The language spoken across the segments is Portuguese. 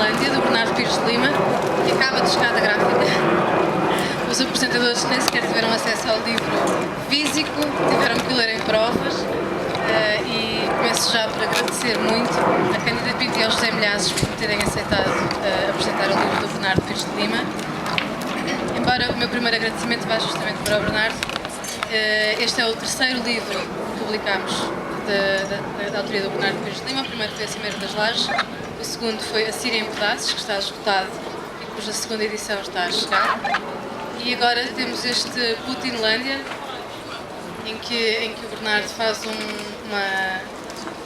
Putinlândia, do Bernardo Pires de Lima, que acaba de chegar da gráfica. Os apresentadores nem sequer tiveram acesso ao livro físico, tiveram que ler em provas. E começo já por agradecer muito a Cândida Pinto e ao José Milhazes por terem aceitado apresentar o livro do Bernardo Pires de Lima. Embora o meu primeiro agradecimento vá justamente para o Bernardo, este é o terceiro livro que publicámos da autoria do Bernardo Pires de Lima. O primeiro foi A Cimeira das Lajes, o segundo foi A Síria em Pedaços, que está esgotado e cuja segunda edição está a chegar. E agora temos este Putinlândia, em que o Bernardo faz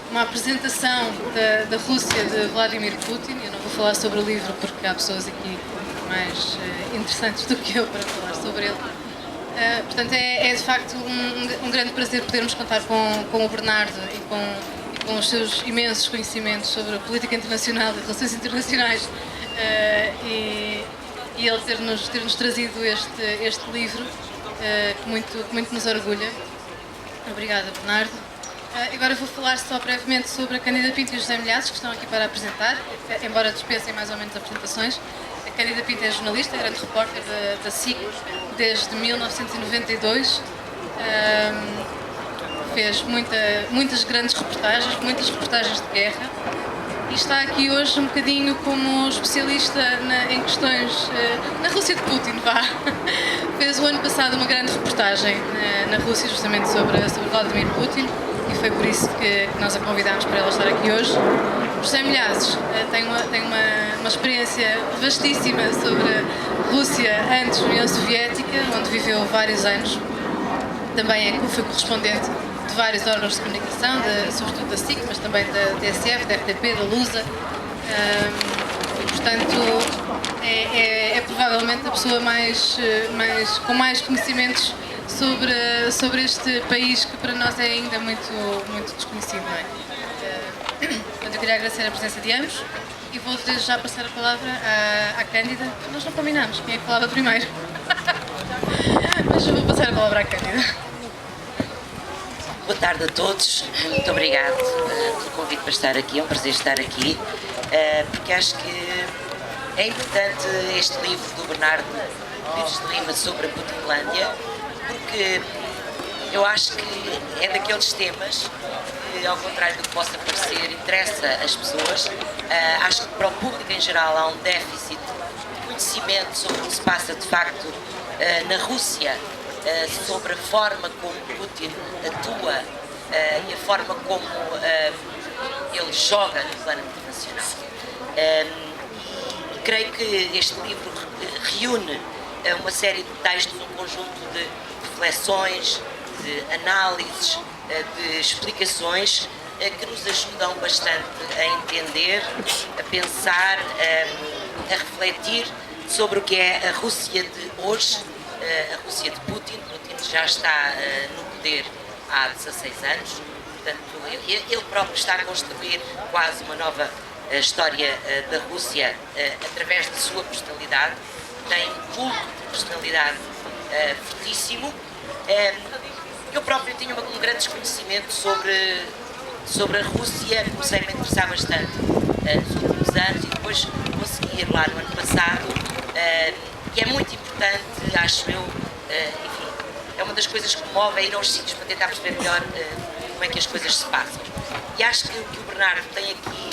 uma apresentação da Rússia de Vladimir Putin. Eu não vou falar sobre o livro porque há pessoas aqui mais interessantes do que eu para falar sobre ele. Portanto, é de facto um grande prazer podermos contar com o Bernardo e com os seus imensos conhecimentos sobre a política internacional e relações internacionais e ele ter-nos trazido este livro que muito nos orgulha. Obrigada, Bernardo. Agora vou falar só brevemente sobre a Cândida Pinto e o José Milhazes, que estão aqui para apresentar, embora dispensem mais ou menos apresentações. A Cândida Pinto é jornalista, grande repórter da SIC desde 1992. Fez muitas grandes reportagens, muitas reportagens de guerra, e está aqui hoje um bocadinho como especialista em questões na Rússia de Putin, vá. Fez o ano passado uma grande reportagem na Rússia justamente sobre Vladimir Putin, e foi por isso que nós a convidámos para ela estar aqui hoje. José Milhazes tem uma experiência vastíssima sobre a Rússia antes da União Soviética, onde viveu vários anos. Também foi correspondente de vários órgãos de comunicação, sobretudo da SIC, mas também da TSF, da RTP, da Lusa. E, portanto, é provavelmente a pessoa com mais conhecimentos sobre este país, que para nós é ainda muito desconhecido, não é? Portanto, eu queria agradecer a presença de ambos e vou desde já passar a palavra à Cândida. Nós não combinamos quem é que falava primeiro, mas eu vou passar a palavra à Cândida. Boa tarde a todos, muito obrigado pelo convite para estar aqui, é um prazer estar aqui, porque acho que é importante este livro do Bernardo Pires de Lima sobre a Putinlândia, porque eu acho que é daqueles temas que, ao contrário do que possa parecer, interessa às pessoas. Acho que para o público em geral há um déficit de conhecimento sobre o que se passa de facto na Rússia, sobre a forma como Putin atua e a forma como ele joga no plano internacional. E creio que este livro reúne uma série de textos, um conjunto de reflexões, de análises, de explicações que nos ajudam bastante a entender, a pensar, a refletir sobre o que é a Rússia de hoje, a Rússia de Putin. Putin já está no poder há 16 anos, portanto, ele próprio está a construir quase uma nova história da Rússia através da sua personalidade. Tem um culto de personalidade fortíssimo. Eu próprio tinha um grande desconhecimento sobre a Rússia, comecei a me interessar bastante nos últimos anos e depois consegui ir lá no ano passado, e é muito importante, acho eu, enfim, é uma das coisas que me move, é ir aos sítios para tentar perceber melhor como é que as coisas se passam. E acho que o que o Bernardo tem aqui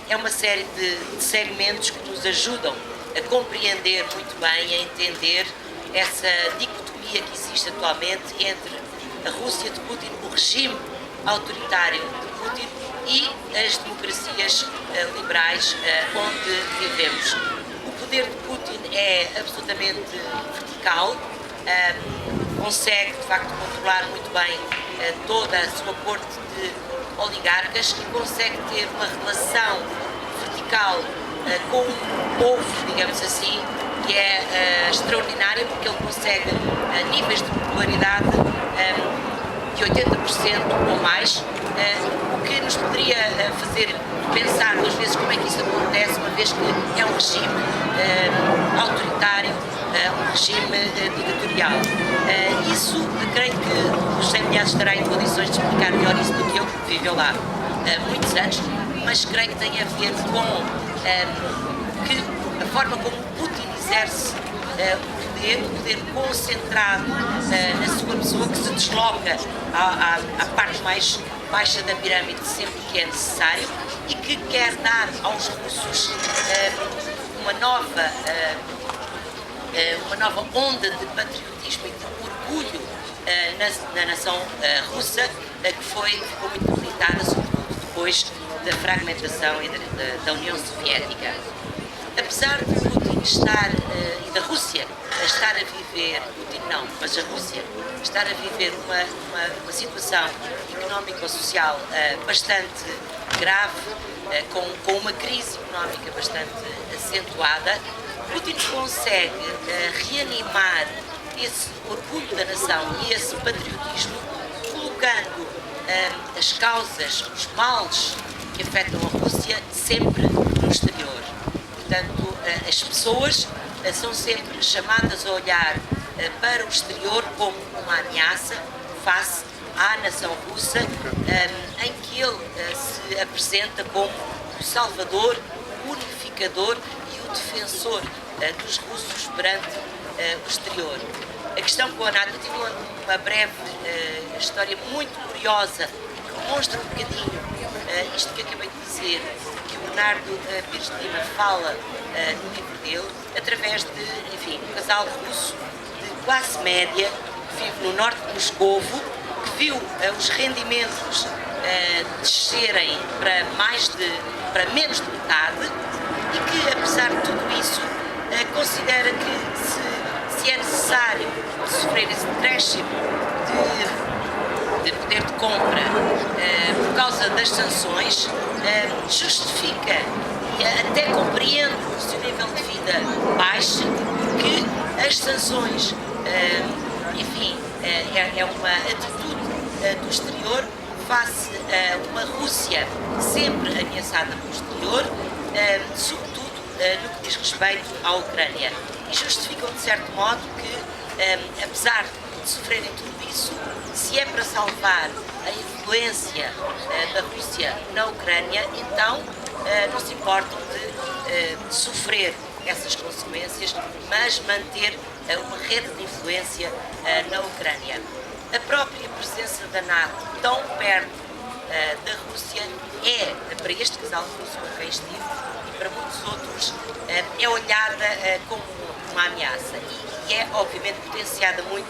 é uma série de segmentos que nos ajudam a compreender muito bem, a entender essa dicotomia que existe atualmente entre a Rússia de Putin, o regime autoritário de Putin, e as democracias liberais onde vivemos. O poder de Putin é absolutamente vertical, consegue de facto controlar muito bem toda a sua corte de oligarcas e consegue ter uma relação vertical com o povo, digamos assim, que é extraordinária, porque ele consegue níveis de popularidade de 80% ou mais, o que nos poderia fazer pensar duas vezes como é que isso acontece, uma vez que é um regime autoritário, um regime ditatorial. Isso, creio que o José Milhazes estará em condições de explicar melhor isso do que eu, que viveu lá há muitos anos, mas creio que tem a ver com que a forma como Putin exerce o poder concentrado na sua pessoa, que se desloca à parte mais baixa da pirâmide sempre que é necessário, e que quer dar aos russos uma nova onda de patriotismo e de orgulho na nação russa, que ficou muito debilitada, sobretudo depois da fragmentação da União Soviética. Apesar de Putin e da Rússia estar a viver, Putin não, mas a Rússia estar a viver uma situação económico-social bastante grave, com uma crise económica bastante acentuada, Putin consegue reanimar esse orgulho da nação e esse patriotismo, colocando as causas, os males que afetam a Rússia sempre no exterior. Portanto, as pessoas são sempre chamadas a olhar para o exterior como uma ameaça face à nação russa, em que ele se apresenta como o salvador, o unificador e o defensor dos russos perante o exterior. A questão com a NATO, eu tive uma breve história muito curiosa que mostra um bocadinho isto que acabei de dizer, que o Bernardo Pires de Lima fala no livro dele, através de, enfim, um casal russo de classe média que vive no norte de Moscovo, que viu os rendimentos descerem para menos de metade, e que, apesar de tudo isso, considera que se é necessário sofrer esse decréscimo de poder de compra por causa das sanções, justifica e até compreende o seu nível de vida baixo, que as sanções, enfim, é uma atitude do exterior face a uma Rússia sempre ameaçada pelo exterior, sobretudo no que diz respeito à Ucrânia. E justificam, de certo modo, que, apesar de sofrerem tudo isso, se é para salvar a influência da Rússia na Ucrânia, então não se importam de sofrer essas consequências, mas manter uma rede de influência na Ucrânia. A própria presença da NATO tão perto da Rússia para este casal russo com quem estive e para muitos outros, é olhada como uma ameaça e é obviamente potenciada muito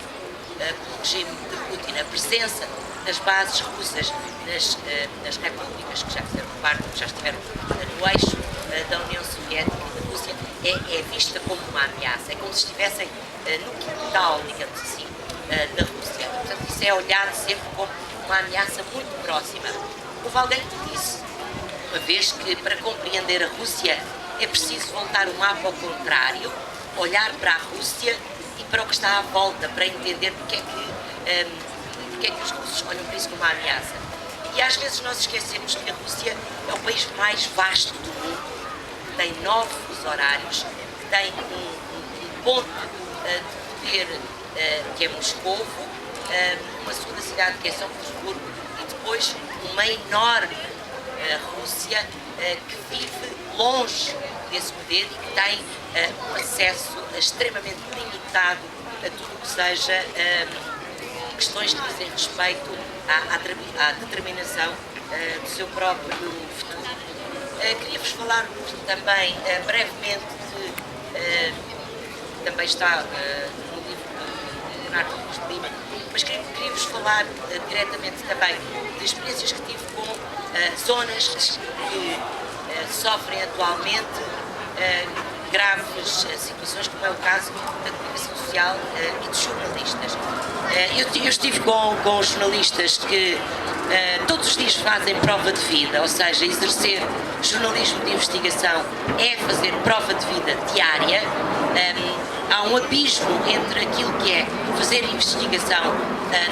pelo regime de Putin. A presença das bases russas nas repúblicas que já fizeram parte, que já estiveram no eixo da União Soviética e da Rússia, é vista como uma ameaça, é como se estivessem no quintal, digamos assim, da Rússia. Portanto, isso é olhado sempre como uma ameaça muito próxima. Houve alguém que disse uma vez que para compreender a Rússia é preciso voltar o mapa ao contrário, olhar para a Rússia e para o que está à volta, para entender porque é que os russos olham para isso como uma ameaça. E às vezes nós esquecemos que a Rússia é o país mais vasto do mundo, que tem 9 fusos horários, que tem um ponto de poder que é Moscovo, uma segunda cidade que é São Petersburgo e depois uma enorme Rússia que vive longe desse poder e que tem um acesso extremamente limitado a tudo o que seja questões que dizem respeito à determinação do seu próprio futuro. Queria-vos falar também brevemente também está no livro de Leonardo Pires de Lima, mas queria-vos falar diretamente também de experiências que tive com zonas que sofrem atualmente graves situações, como é o caso da comunicação social e de jornalistas. Eu estive com jornalistas que todos os dias fazem prova de vida, ou seja, exercer jornalismo de investigação é fazer prova de vida diária. Há um abismo entre aquilo que é fazer investigação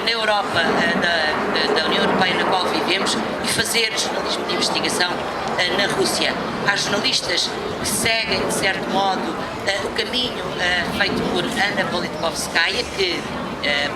na Europa, da União Europeia na qual vivemos, e fazer jornalismo de investigação na Rússia. Há jornalistas que seguem, de certo modo, o caminho feito por Anna Politkovskaya, que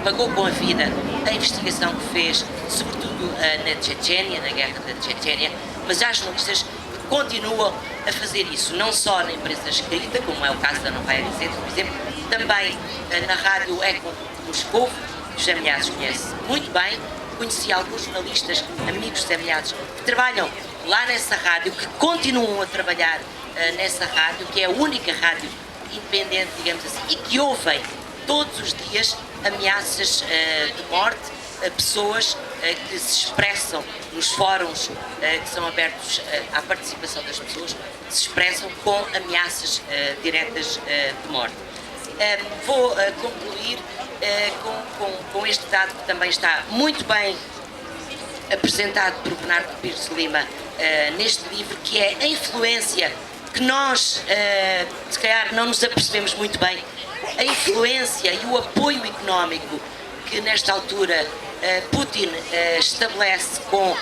pagou com a vida a investigação que fez, sobretudo na Chechênia, na guerra da Chechênia, mas há jornalistas que continuam a fazer isso, não só na imprensa escrita, como é o caso da Novaya Gazeta, por exemplo, também na rádio Eco Moscou. José Milhazes conhece muito bem, conheci alguns jornalistas, amigos José Milhazes, que trabalham lá nessa rádio, que continuam a trabalhar nessa rádio, que é a única rádio independente, digamos assim, e que ouvem todos os dias ameaças de morte a pessoas que se expressam nos fóruns que são abertos à participação das pessoas, que se expressam com ameaças diretas de morte. Vou concluir com este dado que também está muito bem apresentado por Bernardo Pires de Lima neste livro, que é a influência que nós, se calhar, não nos apercebemos muito bem, a influência e o apoio económico que nesta altura Putin estabelece com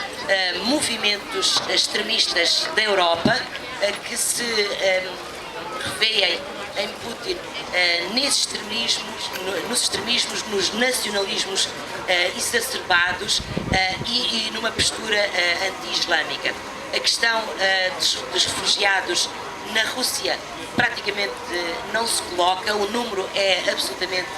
movimentos extremistas da Europa, que se revêem em Putin nos extremismos, nos nacionalismos exacerbados e numa postura anti-islâmica. A questão dos refugiados na Rússia praticamente não se coloca, o número é absolutamente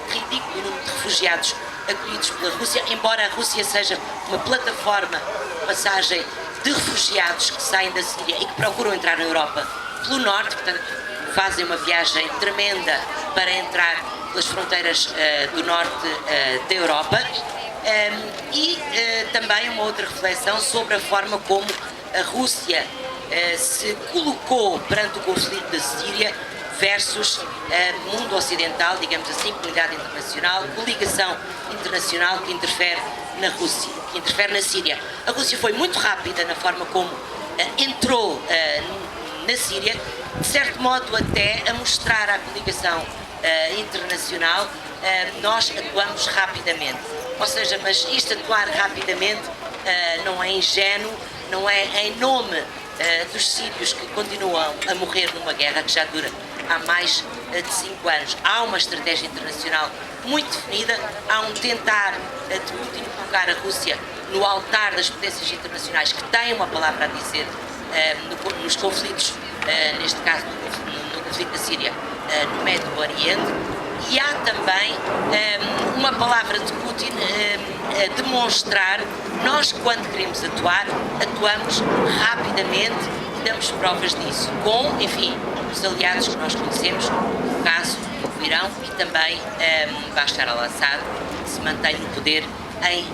ridículo, o número de refugiados acolhidos pela Rússia, embora a Rússia seja uma plataforma de passagem de refugiados que saem da Síria e que procuram entrar na Europa pelo norte, portanto fazem uma viagem tremenda para entrar pelas fronteiras do norte da Europa. E também uma outra reflexão sobre a forma como a Rússia se colocou perante o conflito da Síria versus mundo ocidental, digamos assim, comunidade internacional, coligação internacional que interfere na Rússia, que interfere na Síria. A Rússia foi muito rápida na forma como entrou na Síria, de certo modo até a mostrar à coligação internacional nós atuamos rapidamente. Ou seja, mas isto atuar rapidamente não é ingênuo, não é em nome dos sírios que continuam a morrer numa guerra que já dura há mais de 5 anos. Há uma estratégia internacional muito definida, há um tentar de Putin colocar a Rússia no altar das potências internacionais que têm uma palavra a dizer nos conflitos, neste caso no conflito da Síria, no Médio Oriente, e há também uma palavra de Putin a demonstrar nós, quando queremos atuar, atuamos rapidamente e damos provas disso, com, enfim, os aliados que nós conhecemos, no caso do Irão e também Bashar al-Assad, que se mantém no poder em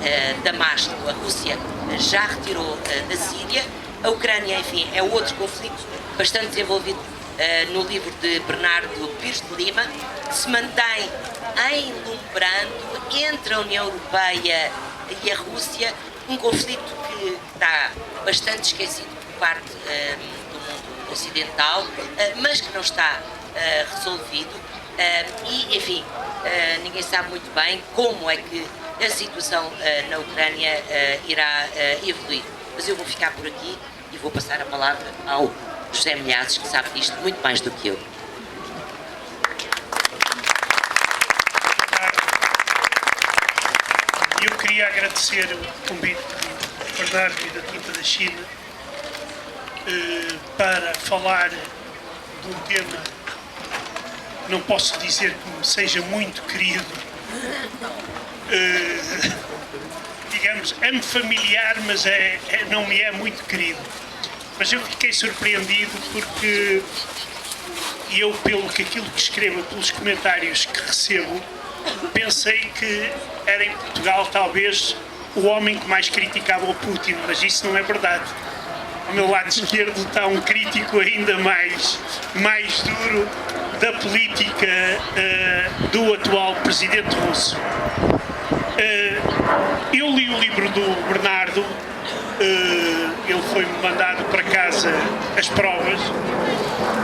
Damasco. A Rússia já retirou da Síria, a Ucrânia, enfim, é outro conflito bastante desenvolvido no livro de Bernardo Pires de Lima, que se mantém enlumbrando entre a União Europeia e a Rússia, um conflito que está bastante esquecido por parte do mundo ocidental, mas que não está resolvido e, enfim, ninguém sabe muito bem como é que a situação na Ucrânia irá evoluir. Mas eu vou ficar por aqui e vou passar a palavra ao José Milhazes, que sabe disto muito mais do que eu. Eu queria agradecer o convite do Bernardo e da Tinta da China para falar de um tema, não posso dizer que me seja muito querido, digamos, é-me familiar, mas não me é muito querido. Mas eu fiquei surpreendido porque eu, pelo que aquilo que escrevo, pelos comentários que recebo, pensei que era em Portugal talvez o homem que mais criticava o Putin, mas isso não é verdade. Ao meu lado esquerdo está um crítico ainda mais duro da política do atual presidente russo. Eu li o livro do Bernardo, ele foi-me mandado para casa as provas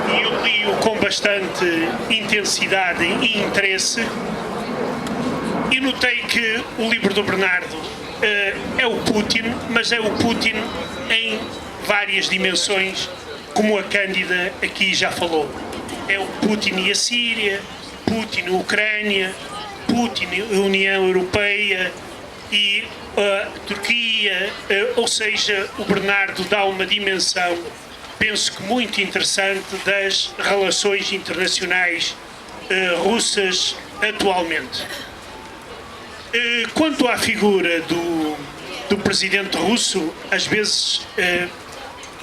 e eu li-o com bastante intensidade e interesse e notei que o livro do Bernardo é o Putin, mas é o Putin em várias dimensões, como a Cândida aqui já falou. É o Putin e a Síria, Putin e a Ucrânia, Putin e a União Europeia e a Turquia, ou seja, o Bernardo dá uma dimensão penso que muito interessante, das relações internacionais russas atualmente. Quanto à figura do presidente russo, às vezes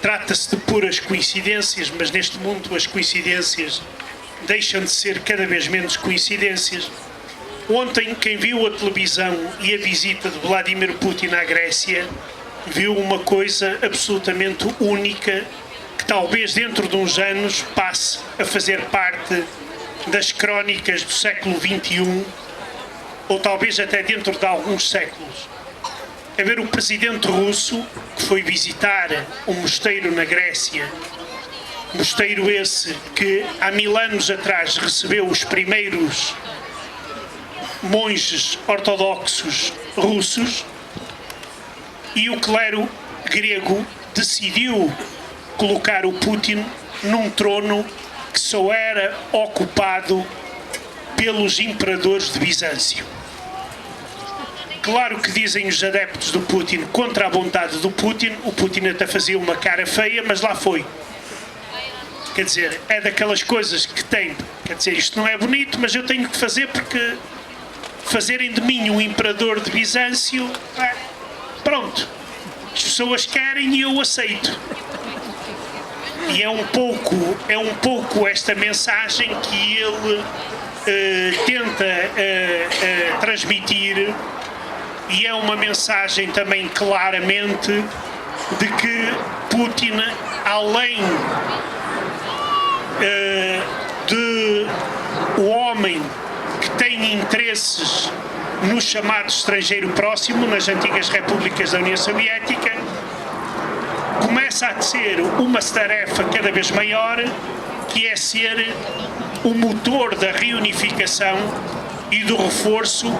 trata-se de puras coincidências, mas neste mundo as coincidências deixam de ser cada vez menos coincidências. Ontem, quem viu a televisão e a visita de Vladimir Putin à Grécia, viu uma coisa absolutamente única, que talvez dentro de uns anos passe a fazer parte das crónicas do século XXI, ou talvez até dentro de alguns séculos. É ver o presidente russo, que foi visitar um mosteiro na Grécia, mosteiro esse que há 1000 anos atrás recebeu os primeiros monges ortodoxos russos, e o clero grego decidiu colocar o Putin num trono que só era ocupado pelos imperadores de Bizâncio. Claro que dizem os adeptos do Putin, contra a vontade do Putin, o Putin até fazia uma cara feia, mas lá foi. Quer dizer, é daquelas coisas que tem, quer dizer, isto não é bonito, mas eu tenho que fazer porque fazerem de mim um imperador de Bizâncio, pronto, as pessoas querem e eu aceito. E é um pouco esta mensagem que ele tenta transmitir, e é uma mensagem também claramente de que Putin, além de o homem que tem interesses no chamado estrangeiro próximo, nas antigas repúblicas da União Soviética, começa a ter uma tarefa cada vez maior, que é ser o motor da reunificação e do reforço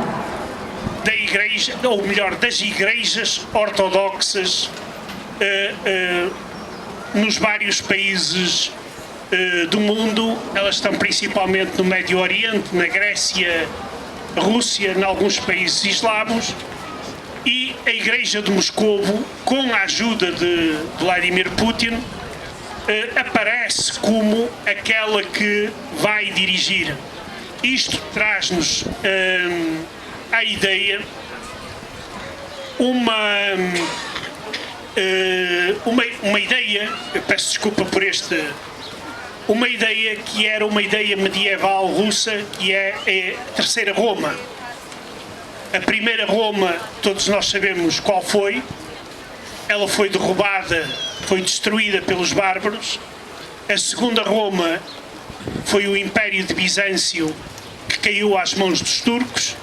da igreja, ou melhor, das igrejas ortodoxas nos vários países do mundo. Elas estão principalmente no Médio Oriente, na Grécia, Rússia, em alguns países islavos, e a Igreja de Moscovo, com a ajuda de Vladimir Putin, aparece como aquela que vai dirigir. Isto traz-nos a ideia, uma ideia, eu peço desculpa por uma ideia que era uma ideia medieval russa, que é a Terceira Roma. A primeira Roma, todos nós sabemos qual foi. Ela foi derrubada, foi destruída pelos bárbaros. A segunda Roma foi o Império de Bizâncio, que caiu às mãos dos turcos.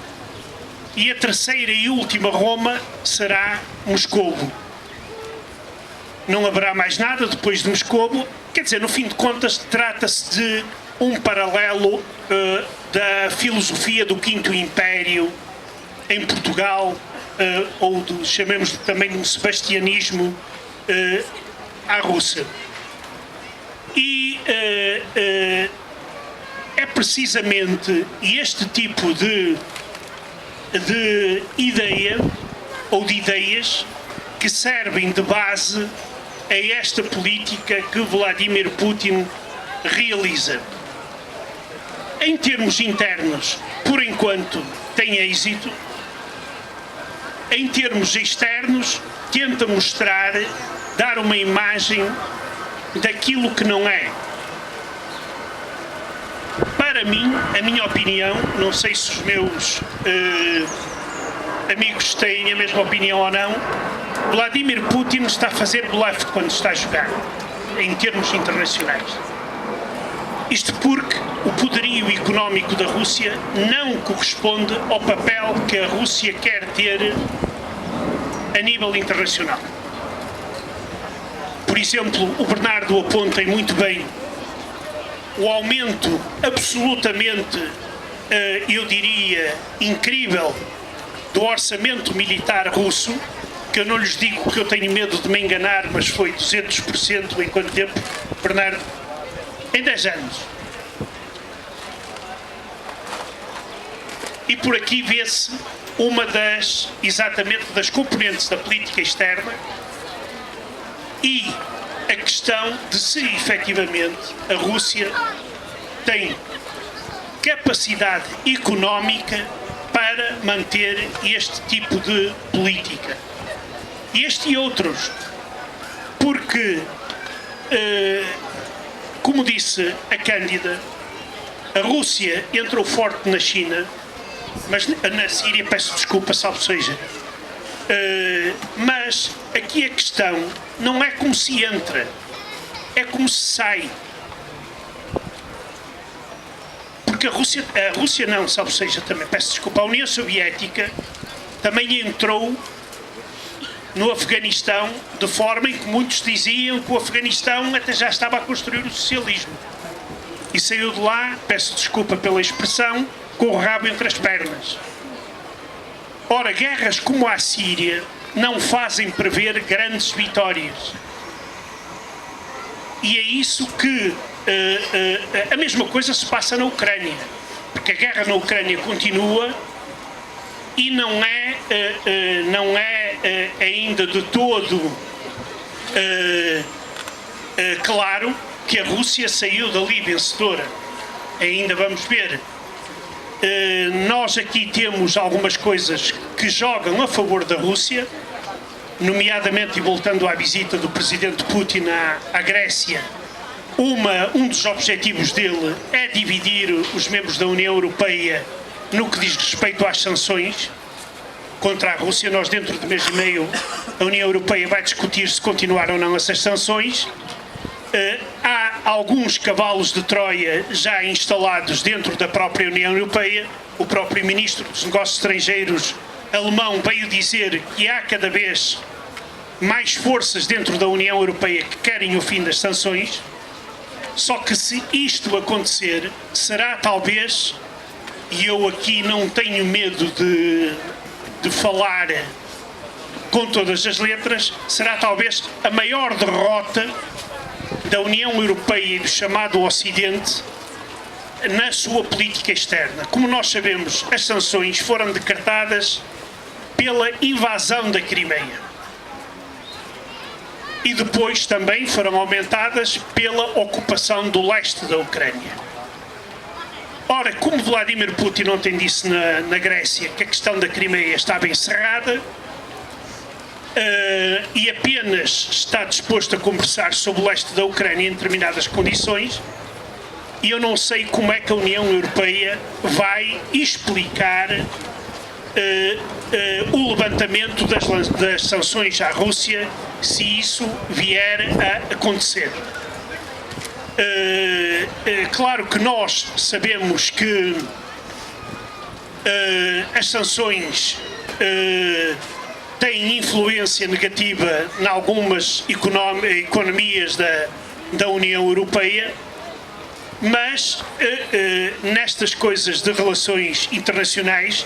E a terceira e última Roma será Moscovo. Não haverá mais nada depois de Moscovo. Quer dizer, no fim de contas, trata-se de um paralelo da filosofia do Quinto Império em Portugal, ou chamemos também de um sebastianismo à russa. E é precisamente este tipo de ideia, ou de ideias, que servem de base a esta política que Vladimir Putin realiza. Em termos internos, por enquanto, tem êxito. Em termos externos, tenta mostrar, dar uma imagem daquilo que não é. Para mim, a minha opinião, não sei se os meus amigos têm a mesma opinião ou não, Vladimir Putin está a fazer bluff quando está a jogar, em termos internacionais. Isto porque o poderio económico da Rússia não corresponde ao papel que a Rússia quer ter a nível internacional. Por exemplo, o Bernardo aponta muito bem o aumento absolutamente, eu diria, incrível do orçamento militar russo, que eu não lhes digo que eu tenho medo de me enganar, mas foi 200% em quanto tempo, Bernardo? Em 10 anos. E por aqui vê-se uma exatamente das componentes da política externa, e a questão de se efetivamente a Rússia tem capacidade económica para manter este tipo de política. Este e outros, porque, como disse a Cândida, a Rússia entrou forte na China, mas na Síria, peço desculpa, salvo seja. Mas aqui a questão não é como se entra, é como se sai. Porque a Rússia não, salvo seja também, peço desculpa, a União Soviética também entrou no Afeganistão de forma em que muitos diziam que o Afeganistão até já estava a construir o socialismo. E saiu de lá, peço desculpa pela expressão, com o rabo entre as pernas. Ora, guerras como a Síria não fazem prever grandes vitórias. E é isso que a mesma coisa se passa na Ucrânia. Porque a guerra na Ucrânia continua e não é ainda de todo claro que a Rússia saiu dali vencedora. Ainda vamos ver. Nós aqui temos algumas coisas que jogam a favor da Rússia, nomeadamente, e voltando à visita do presidente Putin à Grécia, um dos objetivos dele é dividir os membros da União Europeia no que diz respeito às sanções contra a Rússia. Nós, dentro de mês e meio, a União Europeia vai discutir se continuar ou não essas sanções. Há alguns cavalos de Troia já instalados dentro da própria União Europeia. O próprio Ministro dos Negócios Estrangeiros alemão veio dizer que há cada vez mais forças dentro da União Europeia que querem o fim das sanções. Só que se isto acontecer, será talvez, e eu aqui não tenho medo de falar com todas as letras, será talvez a maior derrota da União Europeia e do chamado Ocidente na sua política externa. Como nós sabemos, as sanções foram decretadas pela invasão da Crimeia e depois também foram aumentadas pela ocupação do leste da Ucrânia. Ora, como Vladimir Putin ontem disse na Grécia que a questão da Crimeia estava encerrada, e apenas está disposto a conversar sobre o leste da Ucrânia em determinadas condições, e eu não sei como é que a União Europeia vai explicar o levantamento das sanções à Rússia se isso vier a acontecer. Claro que nós sabemos que as sanções têm influência negativa em algumas economias da União Europeia, mas nestas coisas de relações internacionais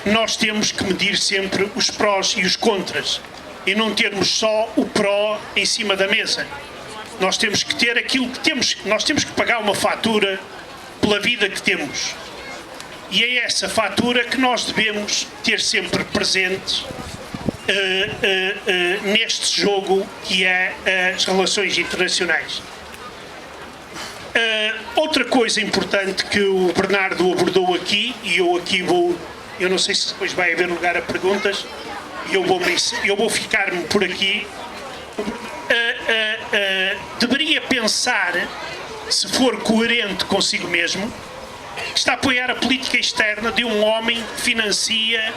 nós temos que medir sempre os prós e os contras e não termos só o pró em cima da mesa. Nós temos que ter aquilo que temos, nós temos que pagar uma fatura pela vida que temos. E é essa fatura que nós devemos ter sempre presente neste jogo que é as relações internacionais. Outra coisa importante que o Bernardo abordou aqui, e eu não sei se depois vai haver lugar a perguntas, e eu vou ficar-me por aqui. Deveria pensar, se for coerente consigo mesmo, que está a apoiar a política externa de um homem que financia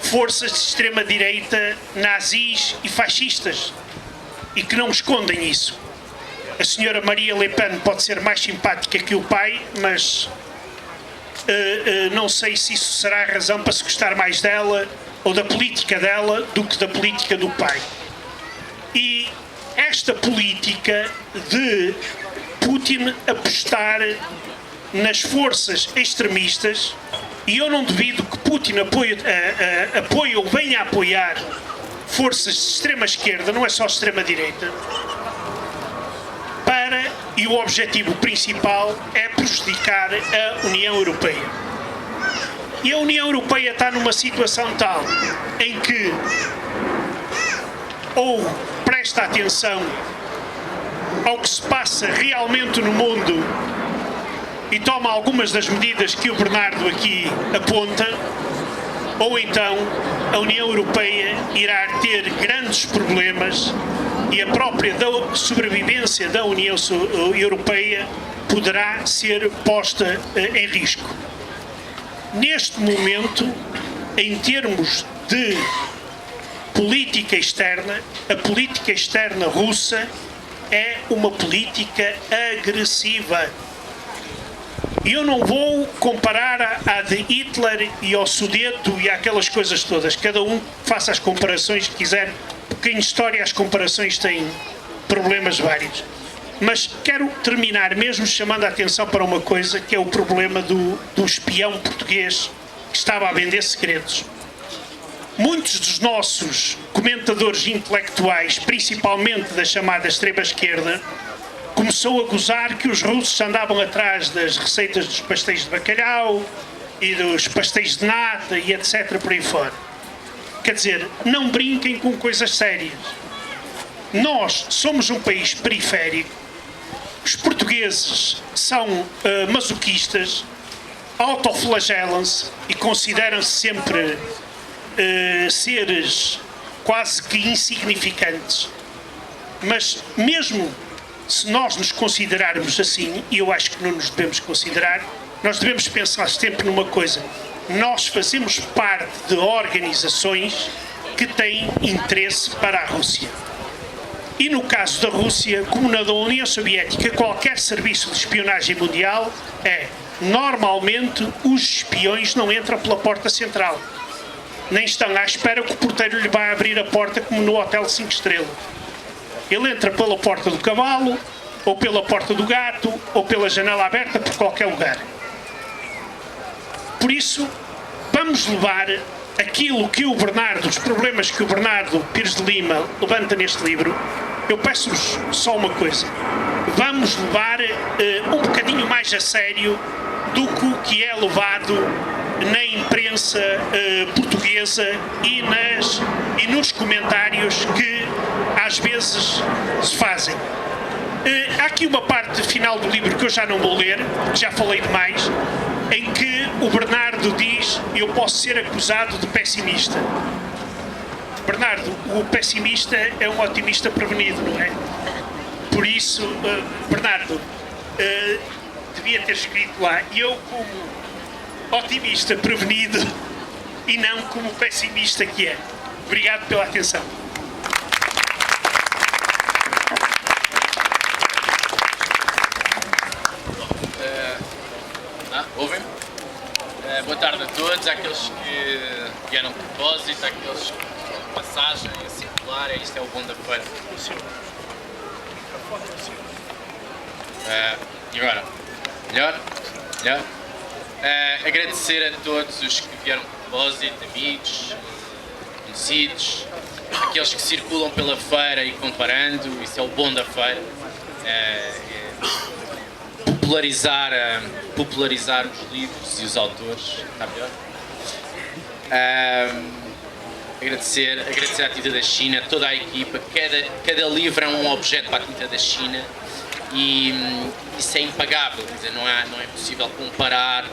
forças de extrema-direita, nazis e fascistas, e que não escondem isso. A senhora Maria Le Pen pode ser mais simpática que o pai, mas não sei se isso será a razão para se gostar mais dela ou da política dela do que da política do pai. E esta política de Putin apostar nas forças extremistas, e eu não duvido que Putin apoie ou venha a apoiar forças de extrema-esquerda, não é só extrema-direita, e o objetivo principal é prejudicar a União Europeia. E a União Europeia está numa situação tal em que ou presta atenção ao que se passa realmente no mundo e toma algumas das medidas que o Bernardo aqui aponta, ou então a União Europeia irá ter grandes problemas e a própria sobrevivência da União Europeia poderá ser posta em risco. Neste momento, em termos de política externa, a política externa russa é uma política agressiva. E eu não vou comparar a de Hitler e ao Sudeto e aquelas coisas todas. Cada um faça as comparações que quiser, porque em história as comparações têm problemas vários. Mas quero terminar mesmo chamando a atenção para uma coisa, que é o problema do espião português que estava a vender segredos. Muitos dos nossos comentadores intelectuais, principalmente da chamada extrema-esquerda, começou a gozar que os russos andavam atrás das receitas dos pastéis de bacalhau e dos pastéis de nata e etc. por aí fora. Quer dizer, não brinquem com coisas sérias. Nós somos um país periférico, os portugueses são masoquistas, autoflagelam-se e consideram-se sempre seres quase que insignificantes. Mas mesmo se nós nos considerarmos assim, e eu acho que não nos devemos considerar, nós devemos pensar sempre numa coisa: nós fazemos parte de organizações que têm interesse para a Rússia. E no caso da Rússia, como na da União Soviética, qualquer serviço de espionagem mundial normalmente os espiões não entram pela porta central. Nem estão à espera que o porteiro lhe vá abrir a porta como no hotel 5 estrelas. Ele entra pela porta do cavalo, ou pela porta do gato, ou pela janela aberta, por qualquer lugar. Por isso, vamos levar aquilo que o Bernardo, os problemas que o Bernardo Pires de Lima levanta neste livro. Eu peço-vos só uma coisa: vamos levar um bocadinho mais a sério do que é levado na imprensa portuguesa e nos comentários que às vezes se fazem. Há aqui uma parte final do livro que eu já não vou ler, porque já falei demais, em que o Bernardo diz: eu posso ser acusado de pessimista. Bernardo, o pessimista é um otimista prevenido, não é? Por isso, Bernardo, devia ter escrito lá: eu como otimista prevenido e não como pessimista que é. Obrigado pela atenção. Ouvem-me? Boa tarde a todos, àqueles que vieram de propósito, àqueles que estão de passagem, a circular. Isto é o bom da feira. E agora? Melhor? Melhor? Agradecer a todos os que vieram de propósito, amigos, conhecidos, aqueles que circulam pela feira e comparando. Isso é o bom da feira. Popularizar os livros e os autores. Está melhor? Agradecer à Tinta da China, toda a equipa. Cada livro é um objeto para a Tinta da China e isso é impagável. Quer dizer, não é possível comparar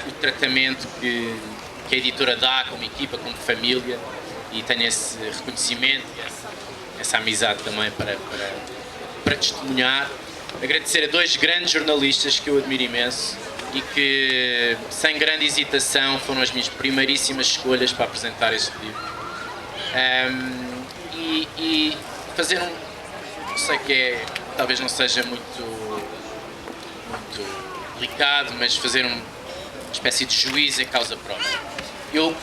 o tratamento que a editora dá como equipa, como família, e tenho esse reconhecimento e essa amizade também para testemunhar. Agradecer a dois grandes jornalistas que eu admiro imenso e que, sem grande hesitação, foram as minhas primeiríssimas escolhas para apresentar este livro. E fazer sei que talvez não seja muito delicado, mas fazer uma espécie de juízo em causa própria. Eu,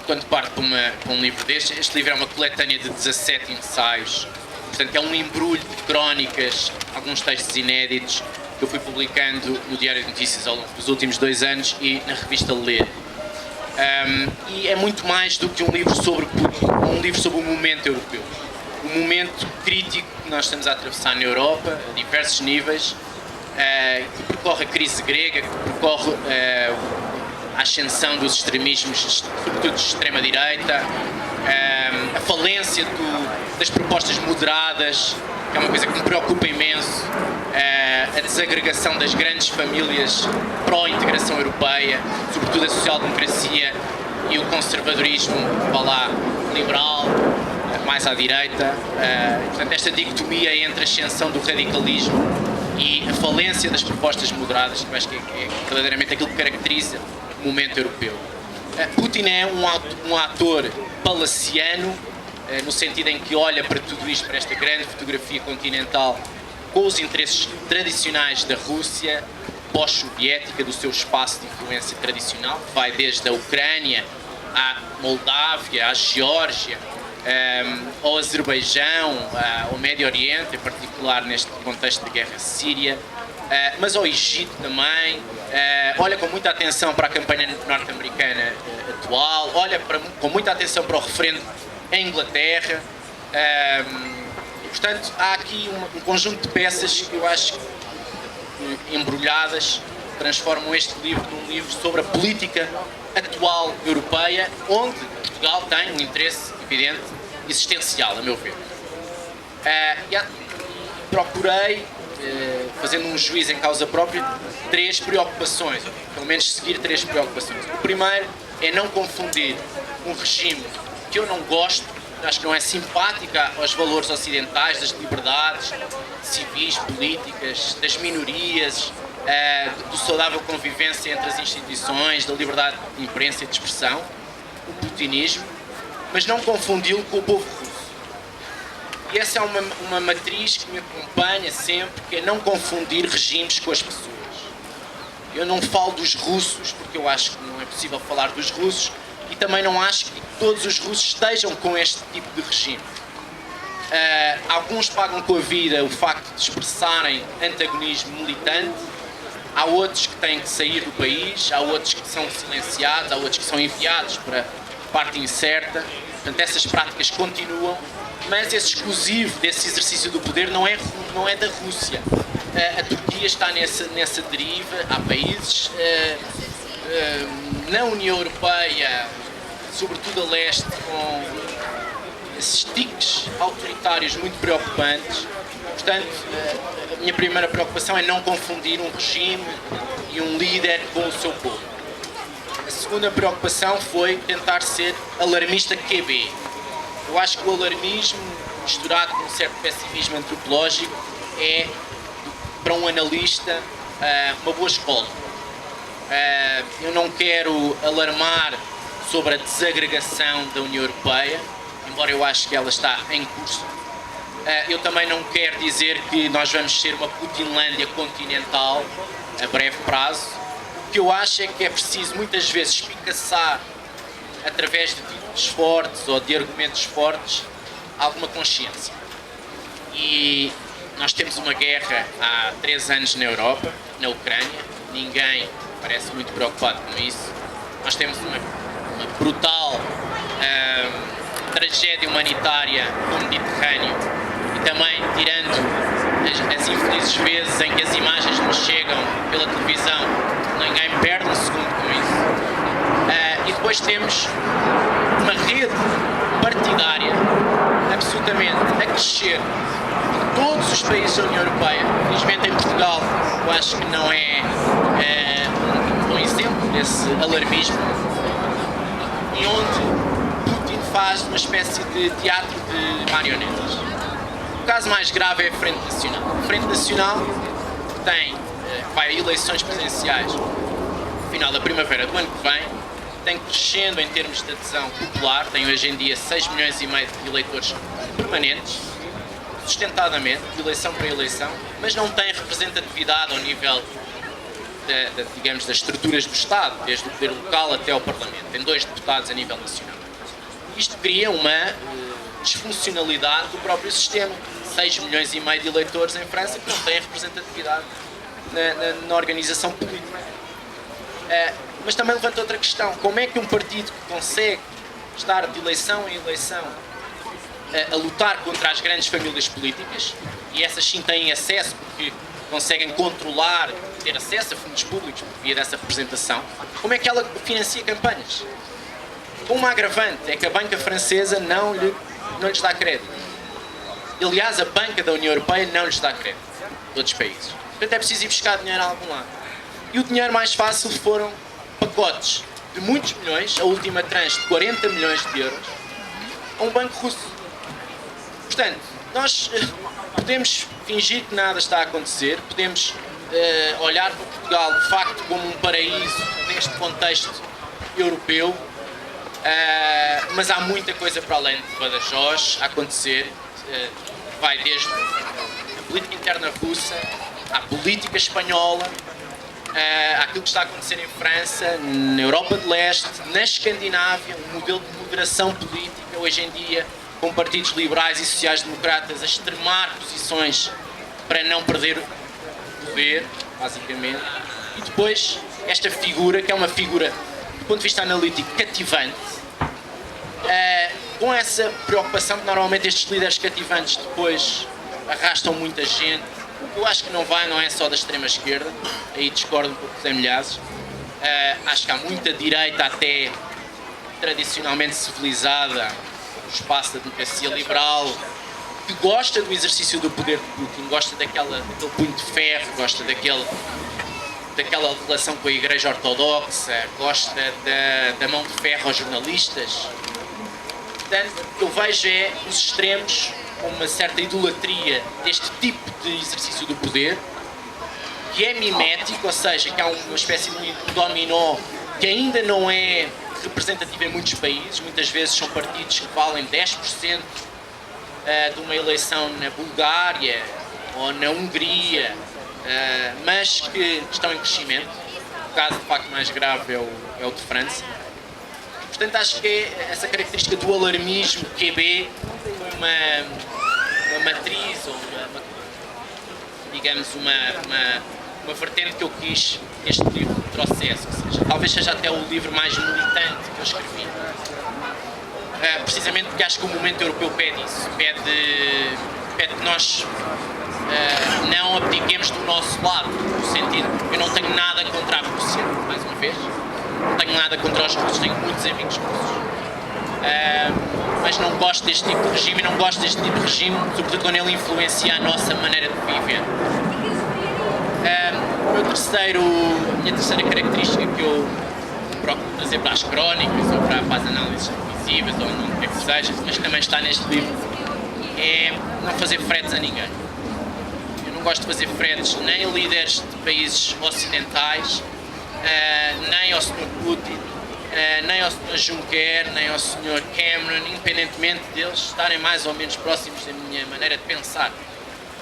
quando parto para um livro deste, este livro é uma coletânea de 17 ensaios. Portanto, é um embrulho de crónicas, alguns textos inéditos que eu fui publicando no Diário de Notícias ao longo dos últimos 2 anos e na revista Ler. E é muito mais do que um livro sobre o momento europeu. O momento crítico que nós estamos a atravessar na Europa, a diversos níveis, que percorre a crise grega, que percorre a ascensão dos extremismos, sobretudo de extrema-direita, a falência das propostas moderadas que é uma coisa que me preocupa imenso, a desagregação das grandes famílias pró-integração europeia, sobretudo a social-democracia e o conservadorismo, vá lá, liberal, mais à direita. Portanto, esta dicotomia entre a ascensão do radicalismo e a falência das propostas moderadas, que eu acho que é verdadeiramente aquilo que caracteriza o momento europeu. Putin é um ator palaciano, no sentido em que olha para tudo isto, para esta grande fotografia continental, com os interesses tradicionais da Rússia, pós-soviética, do seu espaço de influência tradicional, que vai desde a Ucrânia à Moldávia, à Geórgia, ao Azerbaijão, ao Médio Oriente, em particular neste contexto de guerra síria, mas ao Egito também. Olha com muita atenção para a campanha norte-americana atual, olha com muita atenção para o referendo em Inglaterra. Portanto, há aqui um conjunto de peças que eu acho que, embrulhadas, transformam este livro num livro sobre a política atual europeia, onde Portugal tem um interesse evidente, existencial, a meu ver. Procurei, fazendo um juízo em causa própria, 3 preocupações, ou pelo menos seguir 3 preocupações. O primeiro é não confundir um regime que eu não gosto, acho que não é simpática aos valores ocidentais, das liberdades civis, políticas, das minorias, do saudável convivência entre as instituições, da liberdade de imprensa e de expressão, o putinismo, mas não confundi-lo com o povo russo. E essa é uma matriz que me acompanha sempre, que é não confundir regimes com as pessoas. Eu não falo dos russos, porque eu acho que não é possível falar dos russos, e também não acho que todos os russos estejam com este tipo de regime. Alguns pagam com a vida o facto de expressarem antagonismo militante, há outros que têm que sair do país, há outros que são silenciados, há outros que são enviados para parte incerta. Portanto, essas práticas continuam, mas esse exclusivo desse exercício do poder não é da Rússia. A Turquia está nessa deriva, há países na União Europeia, sobretudo a leste, com esses tiques autoritários muito preocupantes. Portanto, a minha primeira preocupação é não confundir um regime e um líder com o seu povo. A segunda preocupação foi tentar ser alarmista QB. Eu acho que o alarmismo, misturado com um certo pessimismo antropológico, é, para um analista, uma boa escola. Eu não quero alarmar sobre a desagregação da União Europeia, embora eu acho que ela está em curso. Eu também não quero dizer que nós vamos ser uma Putinlândia continental a breve prazo. O que eu acho é que é preciso muitas vezes espicaçar, através de títulos fortes ou de argumentos fortes, alguma consciência. E nós temos uma guerra há 3 anos na Europa, na Ucrânia, ninguém parece muito preocupado com isso. Nós temos uma brutal tragédia humanitária no Mediterrâneo e também, tirando as infelizes vezes em que as imagens nos chegam pela televisão, ninguém perde um segundo com isso. E depois temos uma rede partidária absolutamente a crescer em todos os países da União Europeia. Felizmente em Portugal eu acho que não é um bom exemplo desse alarmismo, e onde Putin faz uma espécie de teatro de marionetas. O caso mais grave é a Frente Nacional. A Frente Nacional vai a eleições presidenciais no final da primavera do ano que vem, tem crescendo em termos de adesão popular, tem hoje em dia 6,5 milhões de eleitores permanentes, sustentadamente, de eleição para eleição, mas não tem representatividade ao nível digamos, das estruturas do Estado, desde o poder local até ao Parlamento. Tem 2 deputados a nível nacional. Isto cria uma disfuncionalidade do próprio sistema. 6,5 milhões de eleitores em França que não têm representatividade na organização política. Mas também levanta outra questão. Como é que um partido que consegue estar de eleição em eleição a lutar contra as grandes famílias políticas, e essas sim têm acesso porque conseguem controlar, ter acesso a fundos públicos por via dessa representação, como é que ela financia campanhas? Uma agravante é que a banca francesa não lhes dá crédito. Aliás, a banca da União Europeia não lhes dá crédito, todos os países. Portanto, é preciso ir buscar dinheiro a algum lado. E o dinheiro mais fácil foram pacotes de muitos milhões, a última tranche de 40 milhões de euros, a um banco russo. Portanto, nós podemos fingir que nada está a acontecer, podemos olhar para Portugal de facto como um paraíso neste contexto europeu, mas há muita coisa para além de Badajoz a acontecer. Vai desde a política interna russa, à política espanhola, àquilo que está a acontecer em França, na Europa de Leste, na Escandinávia, um modelo de moderação política hoje em dia, com partidos liberais e sociais-democratas a extremar posições para não perder poder, basicamente. E depois, esta figura, que é uma figura, do ponto de vista analítico, cativante, com essa preocupação que normalmente estes líderes cativantes depois arrastam muita gente. Eu acho que não é só da extrema-esquerda, aí discordo um pouco dos Emilhados. Acho que há muita direita, até tradicionalmente civilizada, no espaço da democracia liberal, que gosta do exercício do poder de Putin, gosta daquele punho de ferro, gosta daquela relação com a Igreja Ortodoxa, gosta da mão de ferro aos jornalistas. Portanto, eu vejo os extremos com uma certa idolatria deste tipo de exercício do poder, que é mimético, ou seja, que há uma espécie de dominó que ainda não é representativo em muitos países. Muitas vezes são partidos que valem 10% de uma eleição na Bulgária ou na Hungria, mas que estão em crescimento. O caso de facto mais grave é o de França. Portanto, acho que essa característica do alarmismo QB foi uma matriz, ou digamos, uma vertente que eu quis que este livro trouxesse. Ou seja, talvez seja até o livro mais militante que eu escrevi. Precisamente porque acho que o momento europeu pede isso. Pede que nós não abdiquemos do nosso lado, no sentido, eu não tenho nada contra a Rússia, mais uma vez. Não tenho nada contra os russos, tenho muitos amigos russos. Mas não gosto deste tipo de regime, e não gosto deste tipo de regime, sobretudo quando ele influencia a nossa maneira de viver. A minha terceira característica que eu procuro trazer para as crónicas, ou para as análises televisivas, ou não quer que seja, mas que também está neste livro, é não fazer fretes a ninguém. Eu não gosto de fazer fretes nem a líderes de países ocidentais, nem ao Sr. Putin, nem ao Sr. Juncker, nem ao Sr. Cameron, independentemente deles estarem mais ou menos próximos da minha maneira de pensar.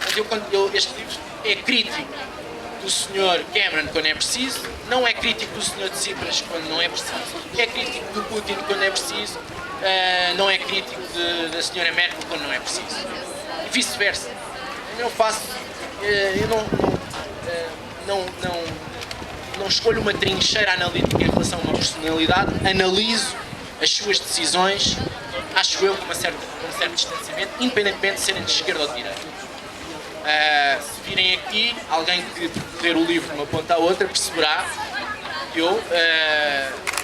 Mas este livro é crítico do Sr. Cameron quando é preciso, não é crítico do Sr. Tsipras quando não é preciso, é crítico do Putin quando é preciso, não é crítico da Sra. Merkel quando não é preciso. E vice-versa. Eu não escolho uma trincheira analítica em relação a uma personalidade, analiso as suas decisões, acho eu, com um certo distanciamento, independentemente de serem de esquerda ou de direita. Se virem aqui, alguém que ler o livro de uma ponta à outra perceberá que eu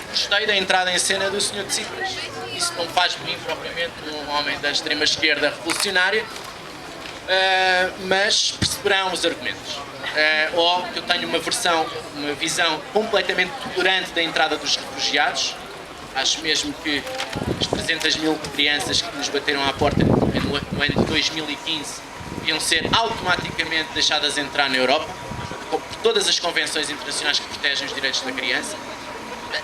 gostei da entrada em cena do Sr. Tsipras. Isso não faz de mim propriamente um homem da extrema-esquerda revolucionária, mas perceberão os argumentos. Ou que eu tenho uma visão completamente tolerante da entrada dos refugiados. Acho mesmo que as 300 mil crianças que nos bateram à porta no ano de 2015 deviam ser automaticamente deixadas entrar na Europa, por todas as convenções internacionais que protegem os direitos da criança.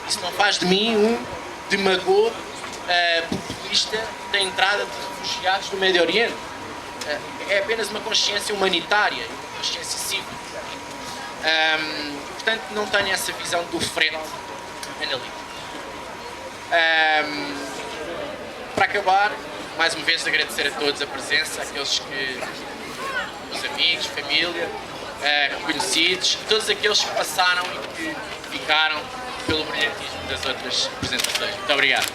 Isso não faz de mim um demagogo populista da entrada de refugiados do Médio Oriente. É apenas uma consciência humanitária, uma consciência cívica. Portanto, não tenho essa visão do frete analítico. Para acabar, mais uma vez agradecer a todos a presença, aqueles os amigos, família, conhecidos, todos aqueles que passaram e que ficaram pelo brilhantismo das outras apresentações. Muito obrigado.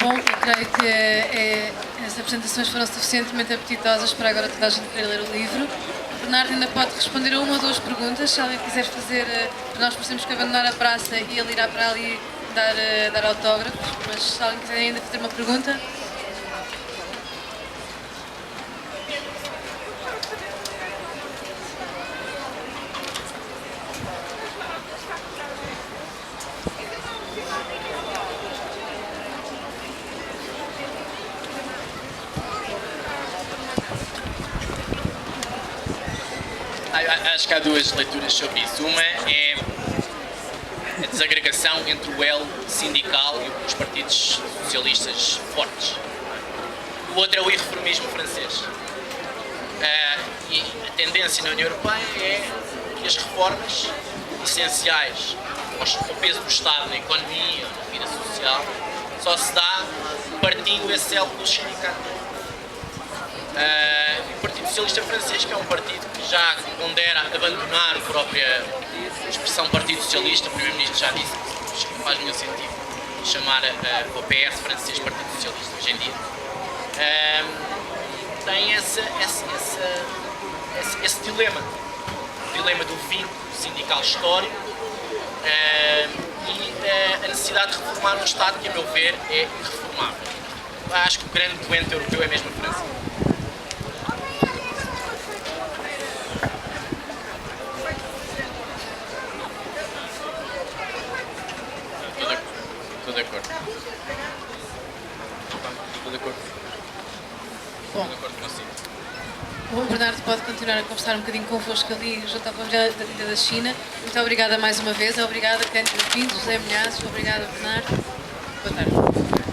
Bom, eu creio que as apresentações foram suficientemente apetitosas para agora toda a gente querer ler o livro. O Bernardo ainda pode responder a uma ou duas perguntas, se alguém quiser fazer, para nós precisamos que abandonar a praça e ele irá para ali dar autógrafos, mas se alguém quiser ainda fazer uma pergunta. Acho que há duas leituras sobre isso. Uma é a desagregação entre o elo sindical e os partidos socialistas fortes. O outro é o irreformismo francês. E a tendência na União Europeia é que as reformas essenciais ao peso do Estado na economia, na vida social, só se dá partindo esse elo dos sindicatos. O Partido Socialista Francês, que é um partido que já pondera abandonar a própria expressão Partido Socialista, o Primeiro-Ministro já disse que não faz nenhum sentido chamar o PS francês Partido Socialista hoje em dia, tem esse dilema, o dilema do vínculo sindical histórico e a necessidade de reformar um Estado que, a meu ver, é irreformável. Acho que o grande doente europeu é mesmo a França. Estou de acordo. Estou de acordo. Bom, Estou de acordo consigo. o Bernardo pode continuar a conversar um bocadinho convosco ali, já estávamos já da China. Muito obrigada mais uma vez, obrigada Cândido Pinto, José Milhazes, obrigada Bernardo. Boa tarde.